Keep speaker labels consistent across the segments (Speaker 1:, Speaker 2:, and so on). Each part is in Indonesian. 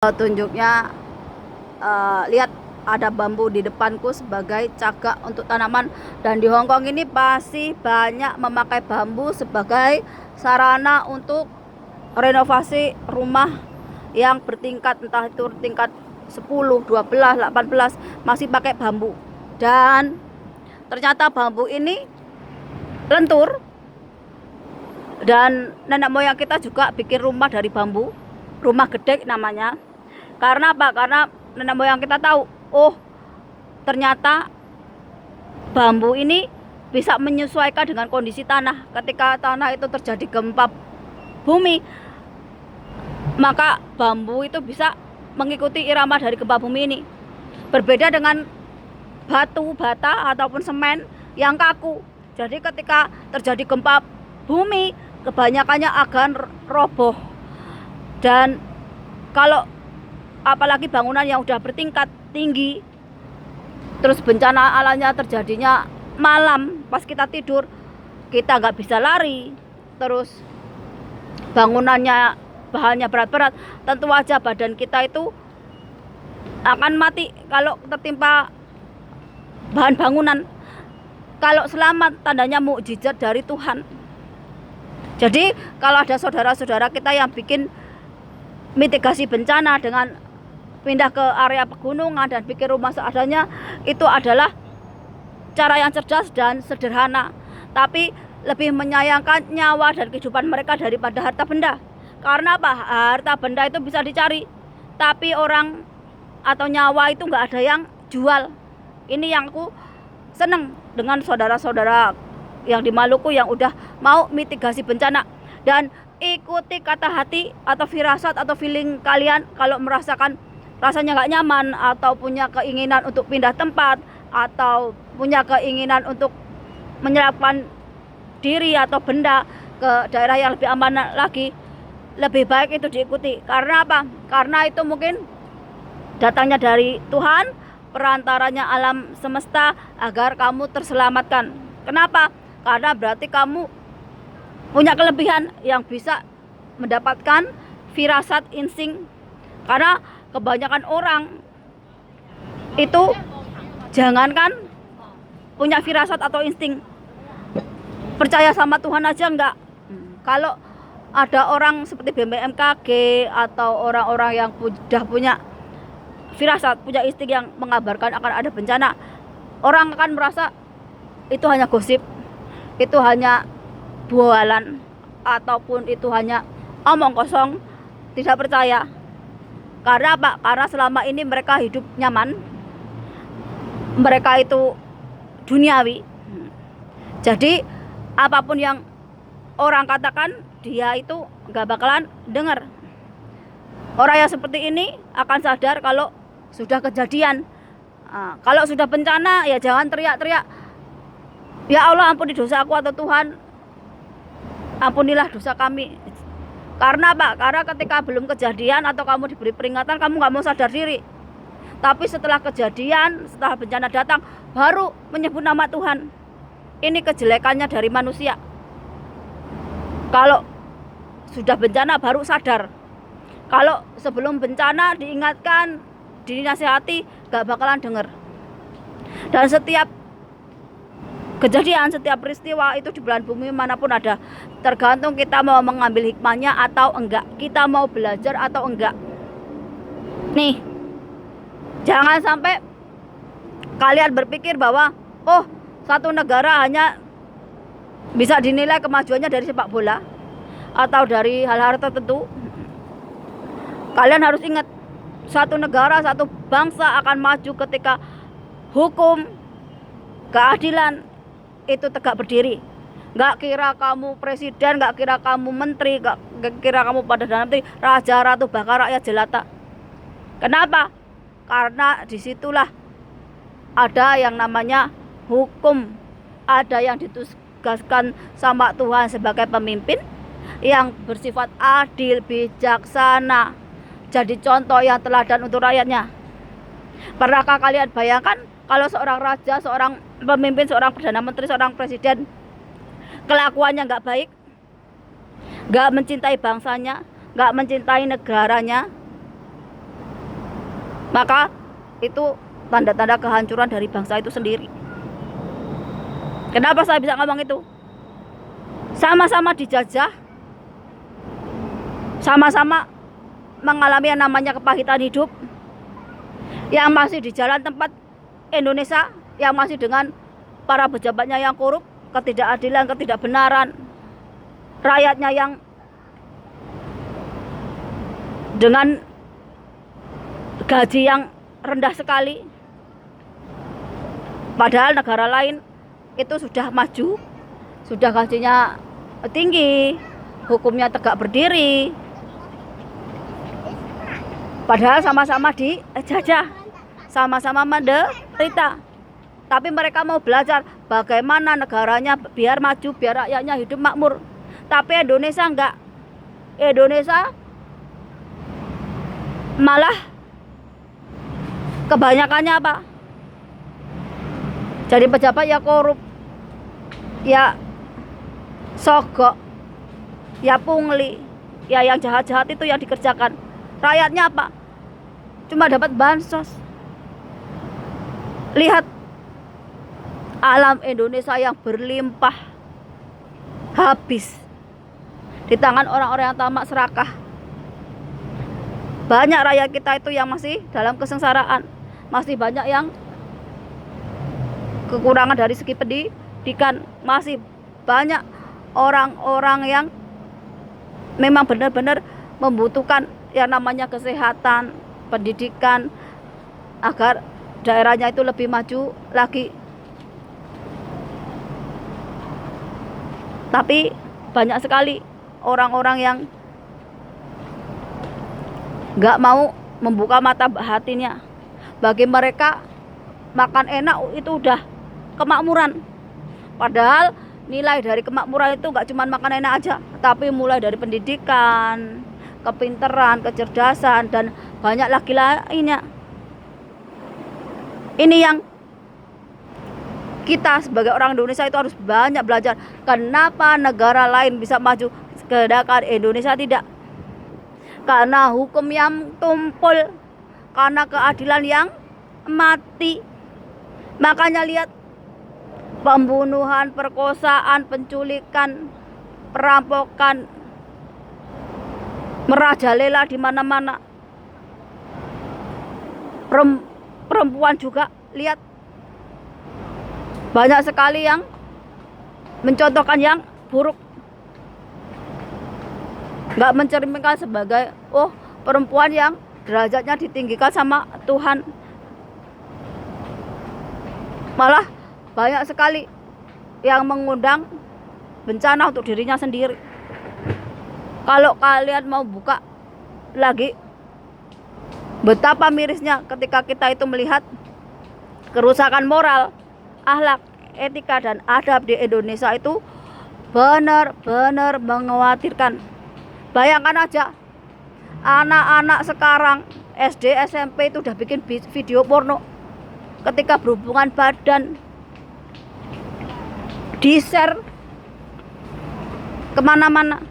Speaker 1: Tunjuknya lihat ada bambu di depanku sebagai cagak untuk tanaman, dan di Hongkong ini pasti banyak memakai bambu sebagai sarana untuk renovasi rumah yang bertingkat, entah itu tingkat 10, 12, 18 masih pakai bambu. Dan ternyata bambu ini lentur, dan nenek moyang kita juga bikin rumah dari bambu, rumah gedek namanya. Karena apa? Karena nenek moyang kita tahu, oh ternyata bambu ini bisa menyesuaikan dengan kondisi tanah. Ketika tanah itu terjadi gempa bumi, maka bambu itu bisa mengikuti irama dari gempa bumi ini. Berbeda dengan batu bata ataupun semen yang kaku. Jadi ketika terjadi gempa bumi, kebanyakannya akan roboh. Dan kalau apalagi bangunan yang udah bertingkat tinggi, terus bencana alamnya terjadinya malam pas kita tidur, kita nggak bisa lari, terus bangunannya bahannya berat-berat, tentu aja badan kita itu akan mati kalau tertimpa bahan bangunan. Kalau selamat, tandanya mukjizat dari Tuhan. Jadi kalau ada saudara-saudara kita yang bikin mitigasi bencana dengan pindah ke area pegunungan dan bikin rumah seadanya, itu adalah cara yang cerdas dan sederhana, tapi lebih menyayangkan nyawa dan kehidupan mereka daripada harta benda. Karena apa? Harta benda itu bisa dicari, tapi orang atau nyawa itu nggak ada yang jual. Ini yang aku seneng dengan saudara-saudara yang di Maluku yang udah mau mitigasi bencana. Dan ikuti kata hati atau firasat atau feeling kalian. Kalau merasakan rasanya nggak nyaman, atau punya keinginan untuk pindah tempat, atau punya keinginan untuk menyerapkan diri atau benda ke daerah yang lebih aman lagi, lebih baik itu diikuti. Karena apa? Karena itu mungkin datangnya dari Tuhan, perantaranya alam semesta agar kamu terselamatkan. Kenapa? Karena berarti kamu punya kelebihan yang bisa mendapatkan firasat insting. Karena kebanyakan orang itu jangankan punya firasat atau insting, percaya sama Tuhan aja enggak. Kalau ada orang seperti BMKG atau orang-orang yang sudah punya firasat, punya insting yang mengabarkan akan ada bencana, orang akan merasa itu hanya gosip, itu hanya bualan, ataupun itu hanya omong kosong, tidak percaya. Karena apa? Karena selama ini mereka hidup nyaman, mereka itu duniawi. Jadi apapun yang orang katakan, dia itu gak bakalan dengar. Orang yang seperti ini akan sadar kalau sudah kejadian. Kalau sudah bencana, ya jangan teriak-teriak, ya Allah ampuni dosa aku, atau Tuhan ampunilah dosa kami. Karena apa? Karena ketika belum kejadian atau kamu diberi peringatan, kamu gak mau sadar diri. Tapi setelah kejadian, setelah bencana datang, baru menyebut nama Tuhan. Ini kejelekannya dari manusia. Kalau sudah bencana baru sadar. Kalau sebelum bencana diingatkan, dinasihati, gak bakalan denger. Dan setiap kejadian, setiap peristiwa itu di belahan bumi manapun ada, tergantung kita mau mengambil hikmahnya atau enggak, kita mau belajar atau enggak. Nih, jangan sampai kalian berpikir bahwa oh, satu negara hanya bisa dinilai kemajuannya dari sepak bola atau dari hal-hal tertentu. Kalian harus ingat, satu negara, satu bangsa akan maju ketika hukum, keadilan itu tegak berdiri. Gak kira kamu presiden, gak kira kamu menteri, gak kira kamu Perdana Menteri, raja, ratu, bahkan rakyat jelata. Kenapa? Karena disitulah ada yang namanya hukum, ada yang ditugaskan sama Tuhan sebagai pemimpin yang bersifat adil, bijaksana, jadi contoh yang teladan untuk rakyatnya. Pernahkah kalian bayangkan kalau seorang raja, seorang pemimpin, seorang perdana menteri, seorang presiden kelakuannya nggak baik, nggak mencintai bangsanya, nggak mencintai negaranya, Maka itu tanda-tanda kehancuran dari bangsa itu sendiri. Kenapa saya bisa ngomong itu? Sama-sama dijajah, sama-sama mengalami yang namanya kepahitan hidup, yang masih di jalan tempat Indonesia, yang masih dengan para pejabatnya yang korup, ketidakadilan, ketidakbenaran, rakyatnya yang dengan gaji yang rendah sekali. Padahal negara lain itu sudah maju, sudah gajinya tinggi, hukumnya tegak berdiri. Padahal sama-sama dijajah, sama-sama menderita. Tapi mereka mau belajar bagaimana negaranya biar maju, biar rakyatnya hidup makmur. Tapi Indonesia enggak. Indonesia malah kebanyakannya apa? Jadi pejabat ya korup, ya sogok, ya pungli, ya yang jahat-jahat itu yang dikerjakan. Rakyatnya apa? Cuma dapat bansos. Lihat alam Indonesia yang berlimpah habis di tangan orang-orang yang tamak serakah. Banyak rakyat kita itu yang masih dalam kesengsaraan, masih banyak yang kekurangan dari segi pendidikan, masih banyak orang-orang yang memang benar-benar membutuhkan yang namanya kesehatan, pendidikan, agar daerahnya itu lebih maju lagi. Tapi banyak sekali orang-orang yang nggak mau membuka mata hatinya. Bagi mereka makan enak itu udah kemakmuran. Padahal nilai dari kemakmuran itu nggak cuma makan enak aja, tapi mulai dari pendidikan, kepintaran, kecerdasan, dan banyak lagi lainnya. Ini yang kita sebagai orang Indonesia itu harus banyak belajar. Kenapa negara lain bisa maju sedangkan Indonesia tidak? Karena hukum yang tumpul, karena keadilan yang mati. Makanya lihat pembunuhan, perkosaan, penculikan, perampokan merajalela di mana-mana. Perempuan juga lihat banyak sekali yang mencontohkan yang buruk, nggak mencerminkan sebagai perempuan yang derajatnya ditinggikan sama Tuhan. Malah banyak sekali yang mengundang bencana untuk dirinya sendiri. Kalau kalian mau buka lagi betapa mirisnya ketika kita itu melihat kerusakan moral, akhlak, etika, dan adab di Indonesia itu benar-benar mengkhawatirkan. Bayangkan aja, anak-anak sekarang SD, SMP itu udah bikin video porno ketika berhubungan badan, di-share kemana-mana.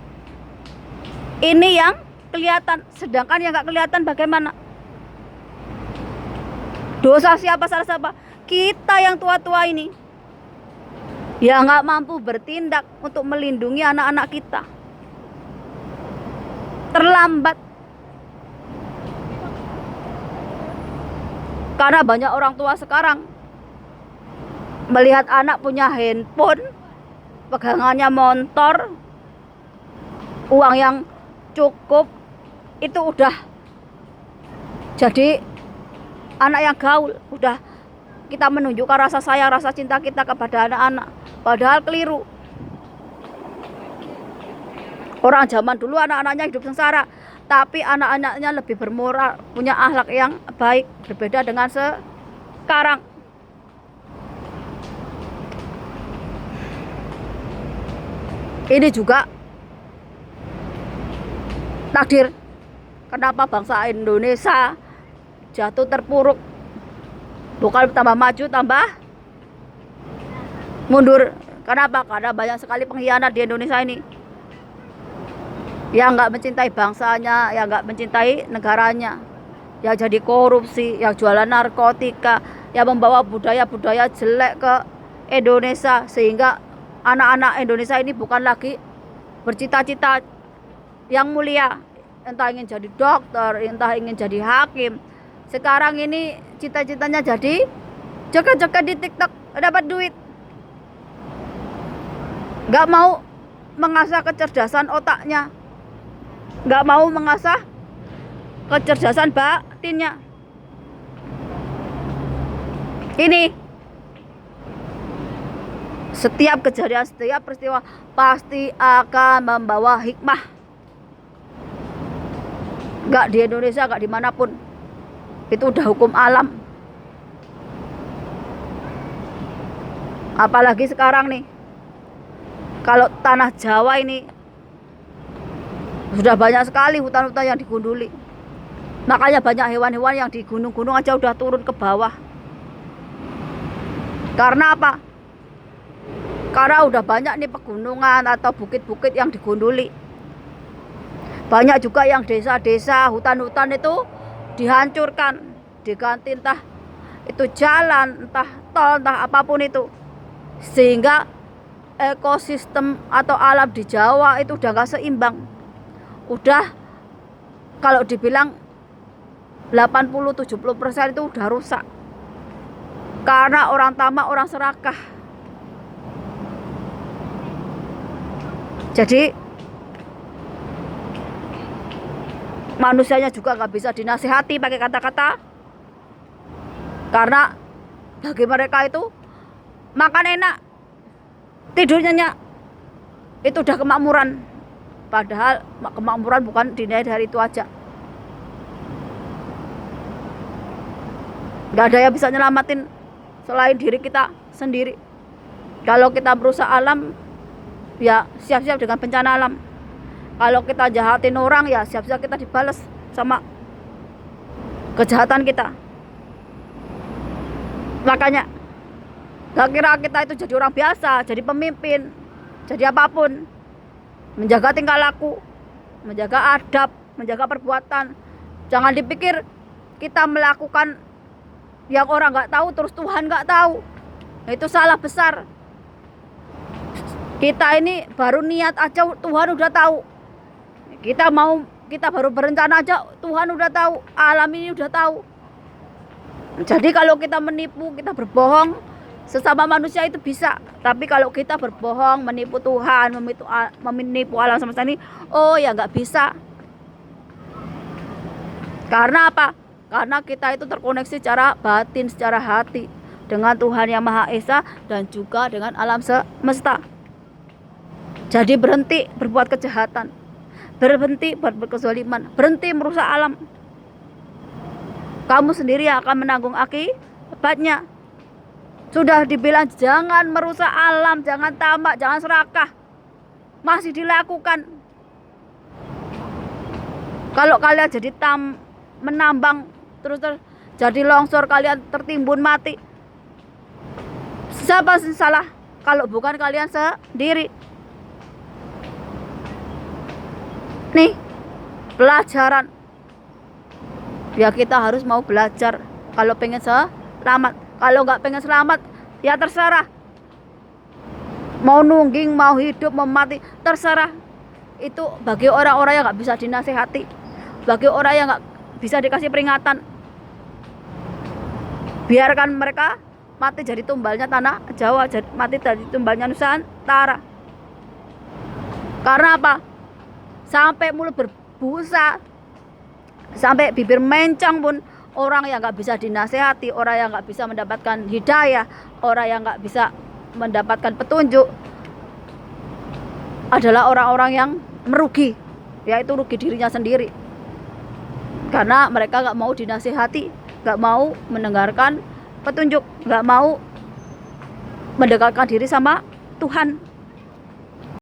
Speaker 1: Ini yang kelihatan, sedangkan yang gak kelihatan bagaimana? Dosa siapa, salah siapa? Kita yang tua-tua ini, ya gak mampu bertindak untuk melindungi anak-anak kita. Terlambat. Karena banyak orang tua sekarang melihat anak punya handphone, pegangannya motor, uang yang cukup, itu udah jadi anak yang gaul. Udah kita menunjukkan rasa sayang, rasa cinta kita kepada anak-anak. Padahal keliru. Orang zaman dulu anak-anaknya hidup sengsara, tapi anak-anaknya lebih bermoral, punya akhlak yang baik, berbeda dengan sekarang. Ini juga takdir kenapa bangsa Indonesia jatuh terpuruk, bukan tambah maju, tambah mundur. Kenapa? Karena banyak sekali pengkhianat di Indonesia ini, yang nggak mencintai bangsanya, yang nggak mencintai negaranya. yang jadi korupsi, yang jualan narkotika, yang membawa budaya-budaya jelek ke Indonesia, sehingga anak-anak Indonesia ini bukan lagi bercita-cita yang mulia, entah ingin jadi dokter, entah ingin jadi hakim. Sekarang ini cita-citanya jadi joget-joget di TikTok dapat duit. Gak mau mengasah kecerdasan otaknya, gak mau mengasah kecerdasan batinnya. Ini setiap kejadian, setiap peristiwa pasti akan membawa hikmah. Gak di Indonesia, gak dimanapun. Itu udah hukum alam. Apalagi sekarang nih, kalau tanah Jawa ini sudah banyak sekali hutan-hutan yang digunduli. Makanya banyak hewan-hewan yang di gunung-gunung aja udah turun ke bawah. Karena apa? Karena udah banyak nih pegunungan atau bukit-bukit yang digunduli. Banyak juga yang desa-desa, hutan-hutan itu dihancurkan, diganti entah itu jalan, entah tol, entah apapun itu. Sehingga ekosistem atau alam di Jawa itu udah gak seimbang. Udah kalau dibilang 80-70% itu udah rusak. Karena orang tamak, orang serakah. Jadi manusianya juga gak bisa dinasihati pakai kata-kata. Karena bagi mereka itu makan enak, tidur nyenyak, itu udah kemakmuran. Padahal kemakmuran bukan dinilai dari itu aja. Gak ada yang bisa nyelamatin selain diri kita sendiri. Kalau kita merusak alam, ya siap-siap dengan bencana alam. Kalau kita jahatin orang, ya siap-siap kita dibalas sama kejahatan kita. Makanya gak kira kita itu jadi orang biasa, jadi pemimpin, jadi apapun. Menjaga tingkah laku, menjaga adab, menjaga perbuatan. Jangan dipikir kita melakukan yang orang gak tahu terus Tuhan gak tahu. Itu salah besar. Kita ini baru niat aja Tuhan udah tahu. Kita baru berencana aja Tuhan udah tahu. Alam ini udah tahu. Jadi kalau kita menipu, kita berbohong, sesama manusia itu bisa. Tapi kalau kita berbohong, menipu Tuhan, menipu alam semesta ini, oh ya nggak bisa. Karena apa? Karena kita itu terkoneksi secara batin, secara hati dengan Tuhan Yang Maha Esa dan juga dengan alam semesta. Jadi berhenti berbuat kejahatan, berhenti berbuat kezaliman, berhenti merusak alam. Kamu sendiri yang akan menanggung akibatnya. Sudah dibilang jangan merusak alam, jangan tamak, jangan serakah, masih dilakukan. Kalau kalian jadi menambang terus jadi longsor, kalian tertimbun mati, siapa yang salah kalau bukan kalian sendiri? Nih pelajaran, ya kita harus mau belajar. Kalau pengen selamat, kalau nggak pengen selamat, ya terserah. Mau nungging, mau hidup, mau mati, terserah. Itu bagi orang-orang yang nggak bisa dinasehati, bagi orang yang nggak bisa dikasih peringatan. Biarkan mereka mati jadi tumbalnya tanah Jawa, mati jadi tumbalnya Nusantara. Karena apa? Sampai mulut berbusa, sampai bibir mencong pun orang yang nggak bisa dinasehati, orang yang nggak bisa mendapatkan hidayah, orang yang nggak bisa mendapatkan petunjuk adalah orang-orang yang merugi, yaitu rugi dirinya sendiri. Karena mereka nggak mau dinasehati, nggak mau mendengarkan petunjuk, nggak mau mendekatkan diri sama Tuhan.